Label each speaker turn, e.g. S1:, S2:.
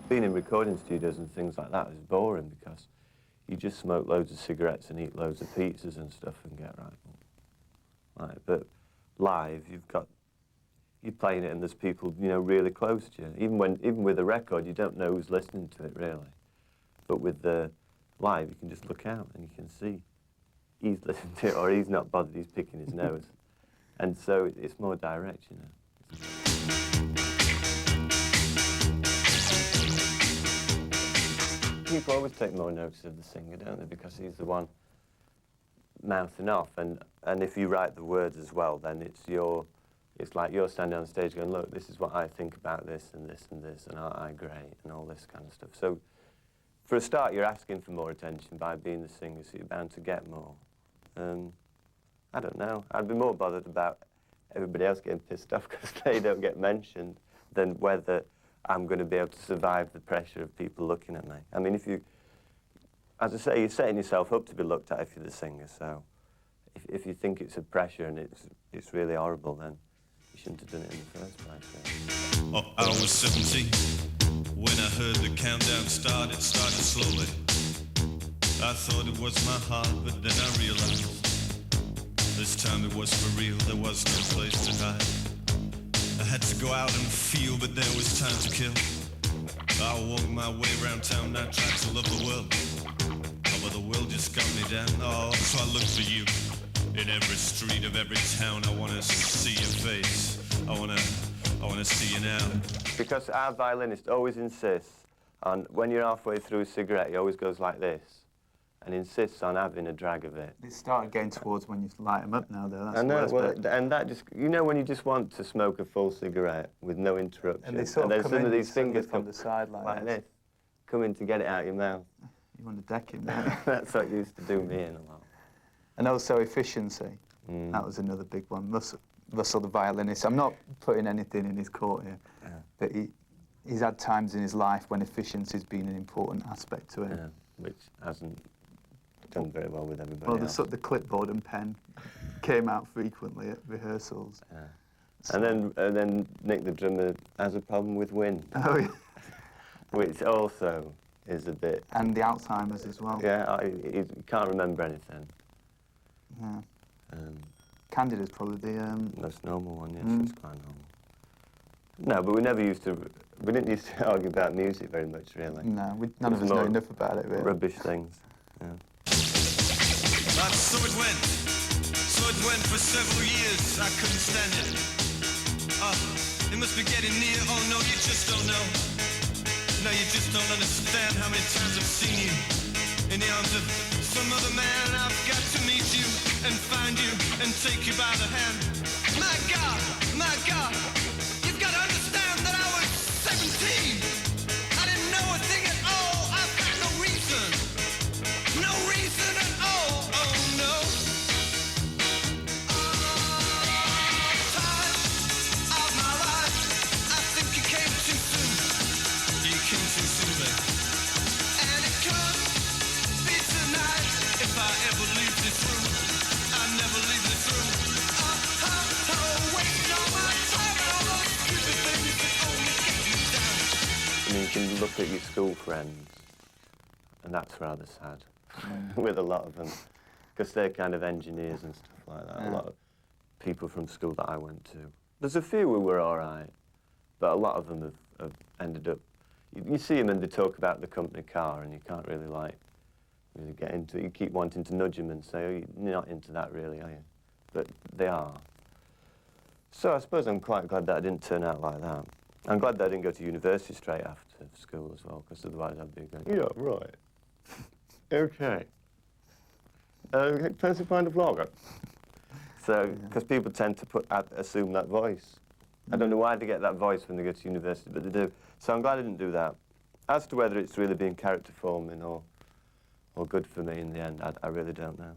S1: Being in recording studios and things like that is boring because you just smoke loads of cigarettes and eat loads of pizzas and stuff and get right. But live, you're playing it and there's people, you know, really close to you. Even with a record, you don't know who's listening to it really. But with the live, you can just look out and you can see he's listening to it or he's not bothered, he's picking his nose. And so it's more direct, you know. People always take more notice of the singer, don't they? Because he's the one mouthing off, and if you write the words as well, then it's like you're standing on stage going, look, this is what I think about this and this and this, and aren't I great, and all this kind of stuff. So for a start, you're asking for more attention by being the singer, so you're bound to get more. I don't know. I'd be more bothered about everybody else getting pissed off because they don't get mentioned than whether I'm going to be able to survive the pressure of people looking at me. I mean, as I say, you're setting yourself up to be looked at if you're the singer, so if you think it's a pressure and it's really horrible, then you shouldn't have done it in the first place.
S2: Oh, I was 17 when I heard the countdown start. It started slowly. I thought it was my heart, but then I realized this time it was for real. There was no place to hide. I had to go out and feel, but there was time to kill. I walked my way around town and I tried to love the world. Oh, but the world just got me down. Oh, so I looked for you in every street of every town. I want to see your face. I want to see you now.
S1: Because our violinist always insists on, when you're halfway through a cigarette, he always goes like this. And insists on having a drag of it.
S3: It started getting towards when you light them up now, though. That's
S1: I know,
S3: the
S1: well,
S3: bit.
S1: and that just, you know, when you just want to smoke a full cigarette with no interruption,
S3: and they sort of
S1: then
S3: come
S1: some
S3: in
S1: of these fingers
S3: from the side like
S1: this, come in to get it out of your mouth.
S3: You want to deck him, don't you?
S1: That's what used to do me in a lot.
S3: And also efficiency. That was another big one. Russell, the violinist. I'm not putting anything in his court here, but he's had times in his life when efficiency's been an important aspect to it.
S1: Yeah, which hasn't done very well with everybody else.
S3: Well, the clipboard and pen came out frequently at rehearsals.
S1: Yeah. So. And then Nick, the drummer, has a problem with wind.
S3: Oh, yeah.
S1: Which also is a bit...
S3: And the Alzheimer's as well.
S1: Yeah, he can't remember anything.
S3: Yeah. Candida's probably the...
S1: Most normal one, yes, it's quite normal. No, but we didn't used to argue about music very much, really.
S3: No, none of us know enough about it, really.
S1: Rubbish things, yeah.
S2: So it went for several years. I couldn't stand it. It must be getting near. Oh no, you just don't know. No, you just don't understand how many times I've seen you in the arms of some other man. I've got to meet you and find you and take you by the hand. My God, you've got to understand that I was 17. I didn't know a thing at all. I've got no reason at all. Oh no. Time of my life. I think you came too soon. You came too soon, babe. And it could be tonight if I ever leave this room. I never leave this room. Wasting all my time and all those stupid things that only get you down.
S1: I mean, you can look at your school friends, and that's rather sad, with a lot of them, because they're kind of engineers and stuff like that. Yeah. A lot of people from school that I went to. There's a few who were all right, but a lot of them have ended up... You see them and they talk about the company car, and you can't really, really get into it. You keep wanting to nudge them and say, oh, you're not into that really, are you? But they are. So I suppose I'm quite glad that I didn't turn out like that. I'm glad that I didn't go to university straight after school as well, because otherwise I'd be going, yeah, right. Okay. Fancy find a vlogger. So, because people tend to assume that voice. I don't know why they get that voice when they go to university, but they do. So I'm glad I didn't do that. As to whether it's really been character forming or good for me in the end, I really don't know.